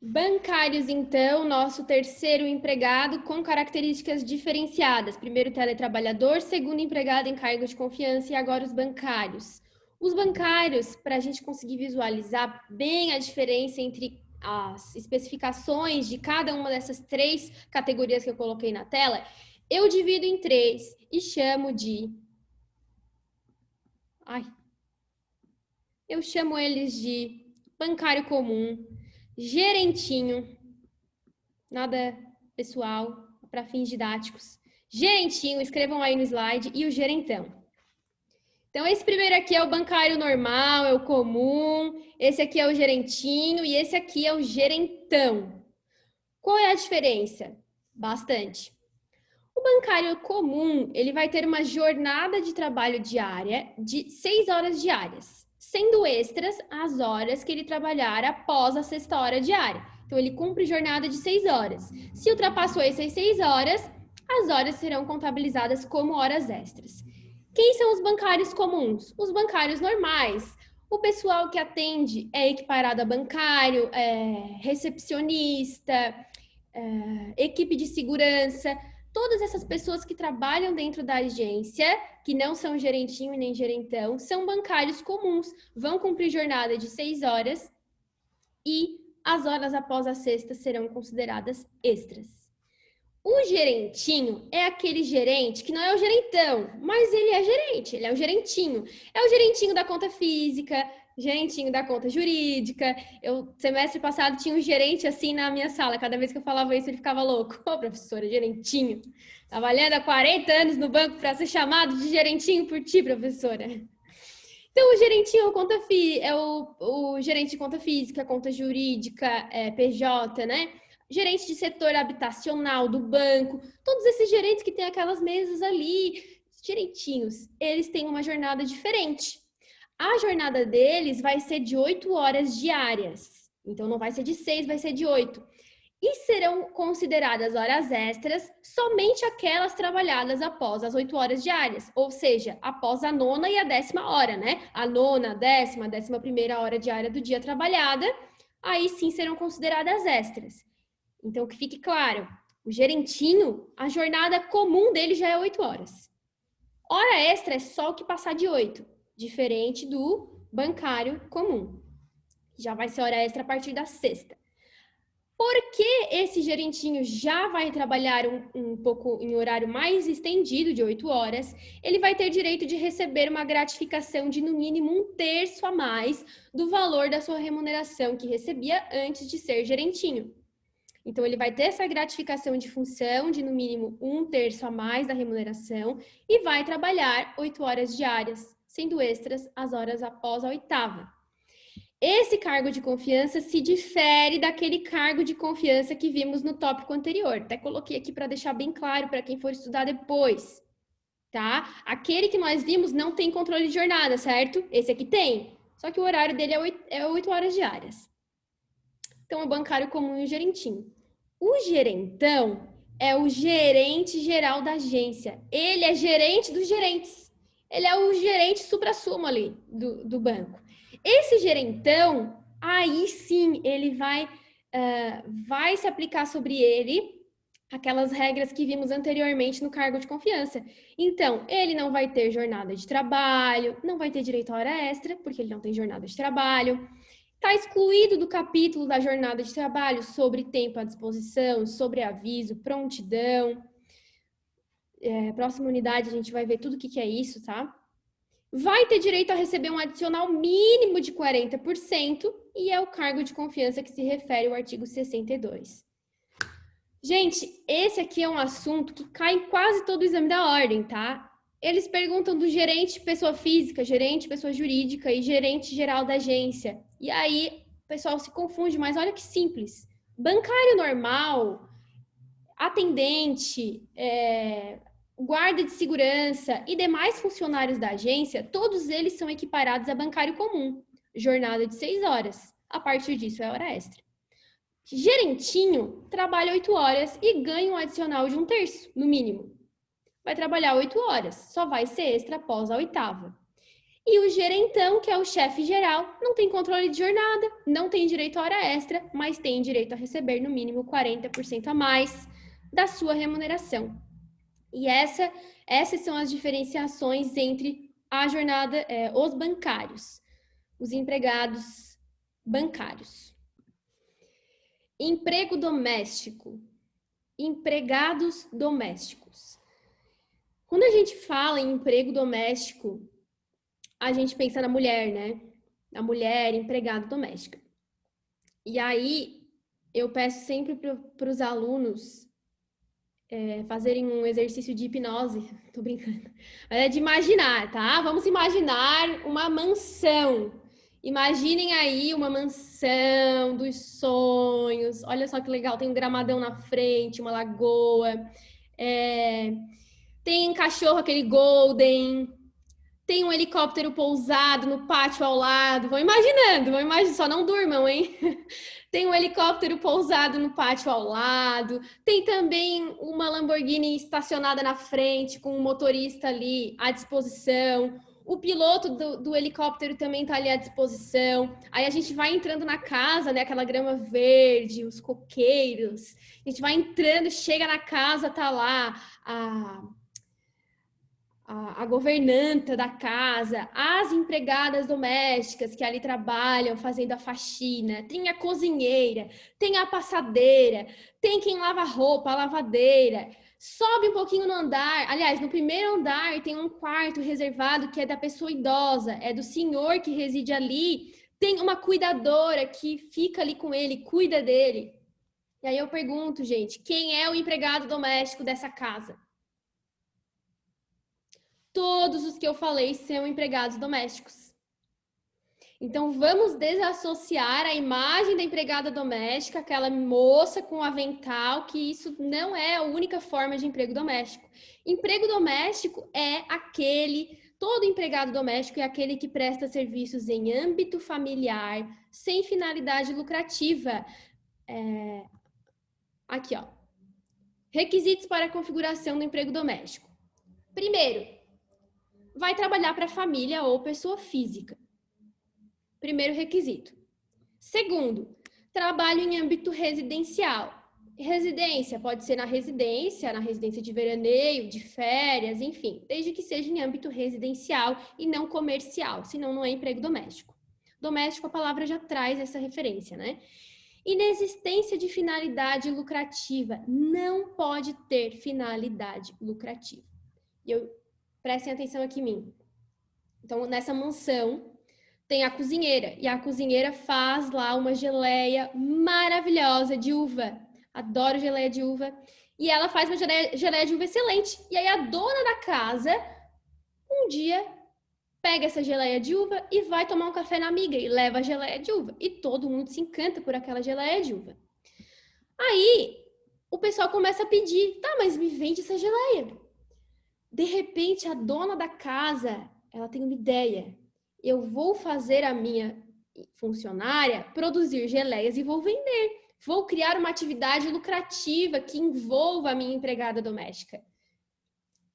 Bancários, então, nosso terceiro empregado com características diferenciadas. Primeiro teletrabalhador, segundo empregado em cargo de confiança e agora os bancários. Os bancários, para a gente conseguir visualizar bem a diferença entre as especificações de cada uma dessas três categorias que eu coloquei na tela, eu divido em três e chamo de... Eu chamo eles de bancário comum, gerentinho, nada pessoal, para fins didáticos. Gerentinho, escrevam aí no slide, e o gerentão. Então, esse primeiro aqui é o bancário normal, é o comum, esse aqui é o gerentinho e esse aqui é o gerentão. Qual é a diferença? Bastante. O bancário comum, ele vai ter uma jornada de trabalho diária de 6 horas diárias, sendo extras as horas que ele trabalhar após a sexta hora diária. Então, ele cumpre jornada de 6 horas. Se ultrapassou essas 6 horas, as horas serão contabilizadas como horas extras. Quem são os bancários comuns? Os bancários normais. O pessoal que atende é equiparado a bancário, recepcionista, equipe de segurança. Todas essas pessoas que trabalham dentro da agência, que não são gerentinho e nem gerentão, são bancários comuns, vão cumprir jornada de 6 horas e as horas após a sexta serão consideradas extras. O gerentinho é aquele gerente que não é o gerentão, mas ele é gerente, ele é o gerentinho. É o gerentinho da conta física, gerentinho da conta jurídica. Eu, semestre passado, tinha um gerente assim na minha sala. Cada vez que eu falava isso, ele ficava louco. Ô, professora, gerentinho. Trabalhando há 40 anos no banco para ser chamado de gerentinho por ti, professora. Então, o gerentinho é o gerente de conta física, conta jurídica, PJ, né? Gerente de setor habitacional do banco, todos esses gerentes que têm aquelas mesas ali, gerentinhos, eles têm uma jornada diferente. A jornada deles vai ser de 8 horas diárias. Então, não vai ser de 6, vai ser de 8. E serão consideradas horas extras somente aquelas trabalhadas após as 8 horas diárias, ou seja, após a nona e a 10ª hora, né? A nona, a 10ª, a 11ª hora diária do dia trabalhada, aí sim serão consideradas extras. Então, que fique claro, o gerentinho, a jornada comum dele já é 8 horas. Hora extra é só o que passar de 8, diferente do bancário comum. Já vai ser hora extra a partir da sexta. Porque esse gerentinho já vai trabalhar um pouco em horário mais estendido, de 8 horas, ele vai ter direito de receber uma gratificação de no mínimo 1/3 a mais do valor da sua remuneração que recebia antes de ser gerentinho. Então, ele vai ter essa gratificação de função de no mínimo 1/3 a mais da remuneração e vai trabalhar 8 horas diárias, sendo extras as horas após a 8ª. Esse cargo de confiança se difere daquele cargo de confiança que vimos no tópico anterior. Até coloquei aqui para deixar bem claro para quem for estudar depois, tá? Aquele que nós vimos não tem controle de jornada, certo? Esse aqui tem. Só que o horário dele é 8 horas diárias. Então, é o bancário comum e o gerentinho. O gerentão é o gerente geral da agência. Ele é gerente dos gerentes. Ele é o gerente supra-sumo ali do banco. Esse gerentão, aí sim, ele vai se aplicar sobre ele aquelas regras que vimos anteriormente no cargo de confiança. Então, ele não vai ter jornada de trabalho, não vai ter direito a hora extra, porque ele não tem jornada de trabalho. Está excluído do capítulo da jornada de trabalho sobre tempo à disposição, sobre aviso, prontidão. Próxima unidade a gente vai ver tudo o que é isso, tá? Vai ter direito a receber um adicional mínimo de 40% e é o cargo de confiança que se refere ao artigo 62. Gente, esse aqui é um assunto que cai em quase todo o exame da ordem, tá? Eles perguntam do gerente pessoa física, gerente pessoa jurídica e gerente geral da agência. E aí o pessoal se confunde, mas olha que simples. Bancário normal, atendente, guarda de segurança e demais funcionários da agência, todos eles são equiparados a bancário comum. Jornada de 6 horas. A partir disso é hora extra. Gerentinho trabalha 8 horas e ganha um adicional de 1/3, no mínimo. Vai trabalhar 8 horas, só vai ser extra após a 8ª. E o gerentão, que é o chefe geral, não tem controle de jornada, não tem direito a hora extra, mas tem direito a receber no mínimo 40% a mais da sua remuneração. E essas são as diferenciações entre a jornada, os bancários, os empregados bancários. Emprego doméstico, empregados domésticos. Quando a gente fala em emprego doméstico, a gente pensa na mulher, né? A mulher empregada doméstica. E aí, eu peço sempre para os alunos fazerem um exercício de hipnose, tô brincando, é de imaginar, tá? Vamos imaginar uma mansão. Imaginem aí uma mansão dos sonhos. Olha só que legal, tem um gramadão na frente, uma lagoa, tem um cachorro, aquele golden, tem um helicóptero pousado no pátio ao lado. Vão imaginando, só não durmam, hein? Tem um helicóptero pousado no pátio ao lado. Tem também uma Lamborghini estacionada na frente, com um motorista ali à disposição. O piloto do helicóptero também está ali à disposição. Aí a gente vai entrando na casa, né? Aquela grama verde, os coqueiros. A gente vai entrando, chega na casa, tá lá a governanta da casa, as empregadas domésticas que ali trabalham fazendo a faxina, tem a cozinheira, tem a passadeira, tem quem lava roupa, a lavadeira. Sobe um pouquinho no andar, aliás, no primeiro andar tem um quarto reservado que é da pessoa idosa, é do senhor que reside ali, tem uma cuidadora que fica ali com ele, cuida dele. E aí eu pergunto, gente, quem é o empregado doméstico dessa casa? Todos os que eu falei são empregados domésticos. Então, vamos desassociar a imagem da empregada doméstica, aquela moça com avental, que isso não é a única forma de emprego doméstico. Emprego doméstico é todo empregado doméstico é aquele que presta serviços em âmbito familiar, sem finalidade lucrativa. Aqui, ó. Requisitos para a configuração do emprego doméstico. Primeiro, vai trabalhar para família ou pessoa física. Primeiro requisito. Segundo, trabalho em âmbito residencial. Residência pode ser na residência de veraneio, de férias, enfim, desde que seja em âmbito residencial e não comercial, senão não é emprego doméstico. Doméstico, a palavra já traz essa referência, né? Inexistência de finalidade lucrativa. Não pode ter finalidade lucrativa. Prestem atenção aqui em mim. Então, nessa mansão, tem a cozinheira. E a cozinheira faz lá uma geleia maravilhosa de uva. Adoro geleia de uva. E ela faz uma geleia de uva excelente. E aí, a dona da casa, um dia, pega essa geleia de uva e vai tomar um café na amiga. E leva a geleia de uva. E todo mundo se encanta por aquela geleia de uva. Aí, o pessoal começa a pedir. Tá, mas me vende essa geleia. De repente, a dona da casa, ela tem uma ideia. Eu vou fazer a minha funcionária produzir geleias e vou vender. Vou criar uma atividade lucrativa que envolva a minha empregada doméstica.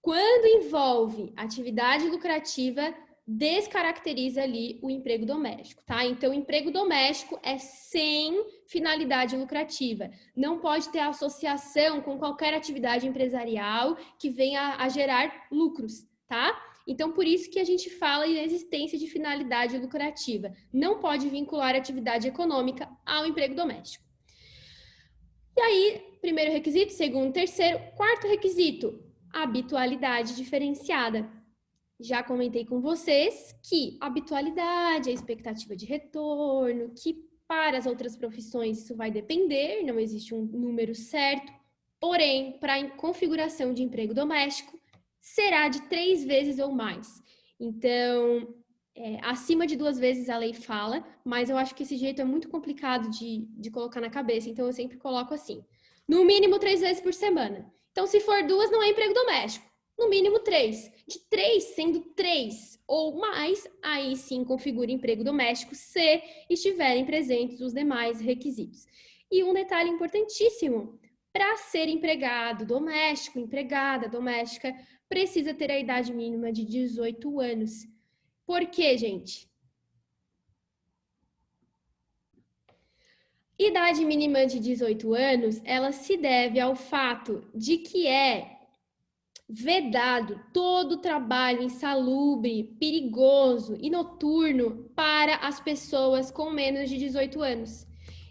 Quando envolve atividade lucrativa, descaracteriza ali o emprego doméstico, tá? Então, o emprego doméstico é sem finalidade lucrativa. Não pode ter associação com qualquer atividade empresarial que venha a gerar lucros, tá? Então, por isso que a gente fala em existência de finalidade lucrativa. Não pode vincular atividade econômica ao emprego doméstico. E aí, primeiro requisito, segundo, terceiro, quarto requisito, habitualidade diferenciada. Já comentei com vocês que habitualidade é expectativa de retorno, que para as outras profissões isso vai depender, não existe um número certo, porém, para a configuração de emprego doméstico, será de 3 vezes ou mais. Então, acima de 2 vezes a lei fala, mas eu acho que esse jeito é muito complicado de colocar na cabeça, então eu sempre coloco assim, no mínimo 3 vezes por semana. Então, se for 2, não é emprego doméstico. No mínimo 3. De 3, sendo 3 ou mais, aí sim configura emprego doméstico se estiverem presentes os demais requisitos. E um detalhe importantíssimo, para ser empregado doméstico, empregada doméstica, precisa ter a idade mínima de 18 anos. Por quê, gente? Idade mínima de 18 anos, ela se deve ao fato de que é vedado todo trabalho insalubre, perigoso e noturno para as pessoas com menos de 18 anos.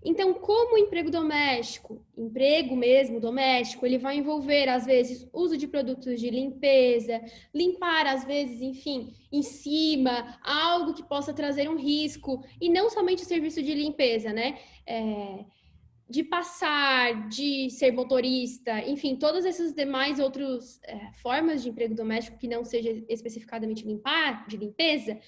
Então, como o emprego doméstico, emprego mesmo doméstico, ele vai envolver, às vezes, uso de produtos de limpeza, limpar, às vezes, enfim, em cima, algo que possa trazer um risco, e não somente o serviço de limpeza, né? De passar, de ser motorista, enfim, todas essas demais outras formas de emprego doméstico que não seja especificadamente limpar, de limpeza,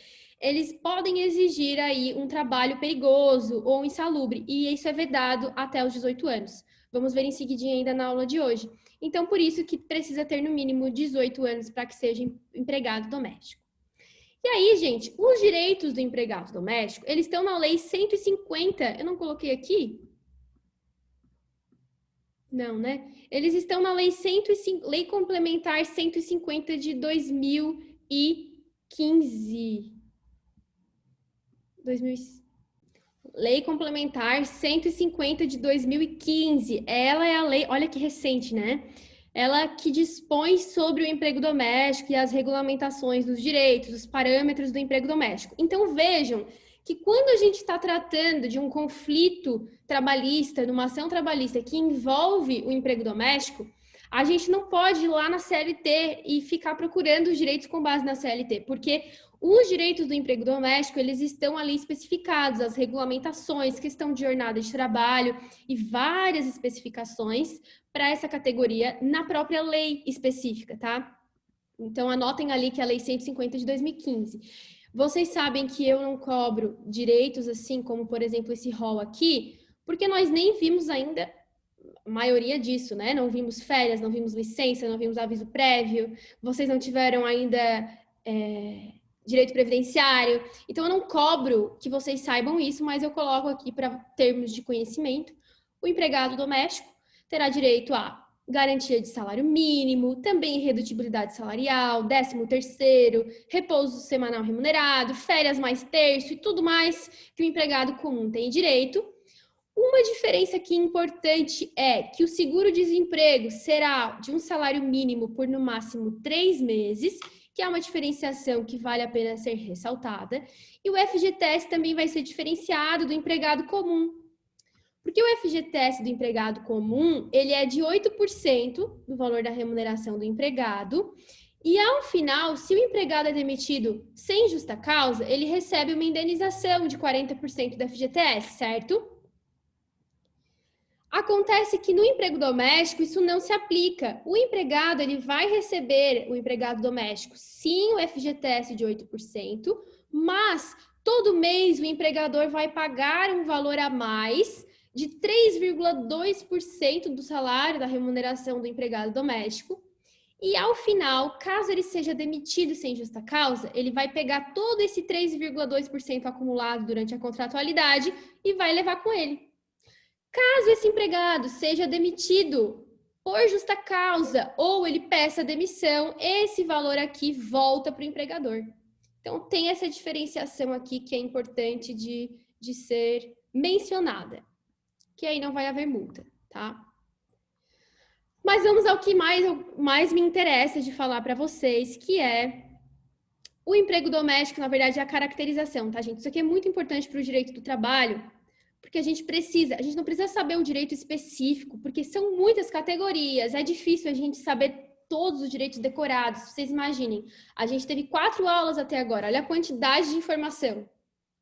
eles podem exigir aí um trabalho perigoso ou insalubre, e isso é vedado até os 18 anos. Vamos ver em seguidinho ainda na aula de hoje. Então, por isso que precisa ter no mínimo 18 anos para que seja empregado doméstico. E aí, gente, os direitos do empregado doméstico, eles estão na Lei 150, eu não coloquei aqui? Não, né? Eles estão na Lei 105, Lei Complementar 150 de 2015. 2000, Lei Complementar 150 de 2015. Ela é a lei, olha que recente, né? Ela que dispõe sobre o emprego doméstico e as regulamentações dos direitos, os parâmetros do emprego doméstico. Então, vejam que quando a gente está tratando de um conflito trabalhista, de uma ação trabalhista que envolve o emprego doméstico, a gente não pode ir lá na CLT e ficar procurando os direitos com base na CLT, porque os direitos do emprego doméstico, eles estão ali especificados, as regulamentações, questão de jornada de trabalho e várias especificações para essa categoria na própria lei específica, tá? Então, anotem ali que é a Lei 150 de 2015. Vocês sabem que eu não cobro direitos assim, como, por exemplo, esse rol aqui, porque nós nem vimos ainda a maioria disso, né? Não vimos férias, não vimos licença, não vimos aviso prévio, vocês não tiveram ainda direito previdenciário. Então, eu não cobro que vocês saibam isso, mas eu coloco aqui para termos de conhecimento. O empregado doméstico terá direito a garantia de salário mínimo, também redutibilidade salarial, 13º, repouso semanal remunerado, férias mais terço e tudo mais que o empregado comum tem direito. Uma diferença aqui importante é que o seguro-desemprego será de um salário mínimo por no máximo 3 meses, que é uma diferenciação que vale a pena ser ressaltada, e o FGTS também vai ser diferenciado do empregado comum. Porque o FGTS do empregado comum, ele é de 8% do valor da remuneração do empregado, e ao final, se o empregado é demitido sem justa causa, ele recebe uma indenização de 40% do FGTS, certo? Acontece que no emprego doméstico isso não se aplica. O empregado, ele vai receber, o empregado doméstico, sim, o FGTS de 8%, mas todo mês o empregador vai pagar um valor a mais de 3,2% do salário da remuneração do empregado doméstico. E ao final, caso ele seja demitido sem justa causa, ele vai pegar todo esse 3,2% acumulado durante a contratualidade e vai levar com ele. Caso esse empregado seja demitido por justa causa ou ele peça demissão, esse valor aqui volta para o empregador. Então, tem essa diferenciação aqui que é importante de ser mencionada, que aí não vai haver multa, tá? Mas vamos ao que mais me interessa de falar para vocês, que é o emprego doméstico, na verdade, é a caracterização, tá, gente? Isso aqui é muito importante para o direito do trabalho, porque a gente não precisa saber o direito específico, porque são muitas categorias, é difícil a gente saber todos os direitos decorados. Vocês imaginem, a gente teve 4 aulas até agora, olha a quantidade de informação,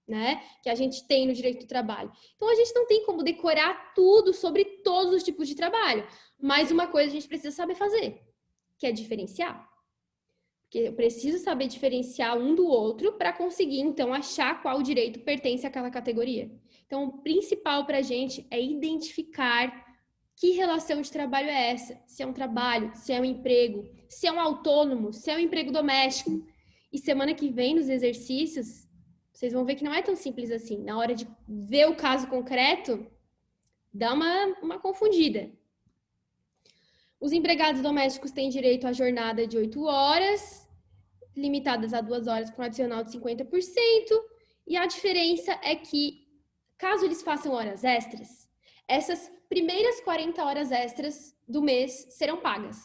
né, que a gente tem no direito do trabalho. Então, a gente não tem como decorar tudo sobre todos os tipos de trabalho, mas uma coisa a gente precisa saber fazer, que é diferenciar. Porque eu preciso saber diferenciar um do outro para conseguir, então, achar qual direito pertence àquela categoria. Então, o principal para a gente é identificar que relação de trabalho é essa. Se é um trabalho, se é um emprego, se é um autônomo, se é um emprego doméstico. E semana que vem, nos exercícios, vocês vão ver que não é tão simples assim. Na hora de ver o caso concreto, dá uma confundida. Os empregados domésticos têm direito à jornada de 8 horas limitadas a 2 horas com adicional de 50%. E a diferença é que, caso eles façam horas extras, essas primeiras 40 horas extras do mês serão pagas.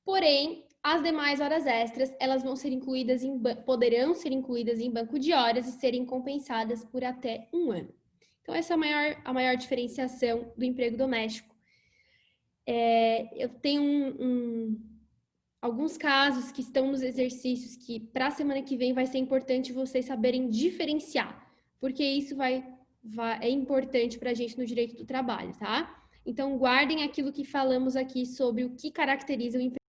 Porém, as demais horas extras, elas vão ser incluídas poderão ser incluídas em banco de horas e serem compensadas por até 1 ano. Então, essa é a maior diferenciação do emprego doméstico. Eu tenho alguns casos que estão nos exercícios que, para a semana que vem, vai ser importante vocês saberem diferenciar, porque isso é importante para a gente no direito do trabalho, tá? Então, guardem aquilo que falamos aqui sobre o que caracteriza o emprego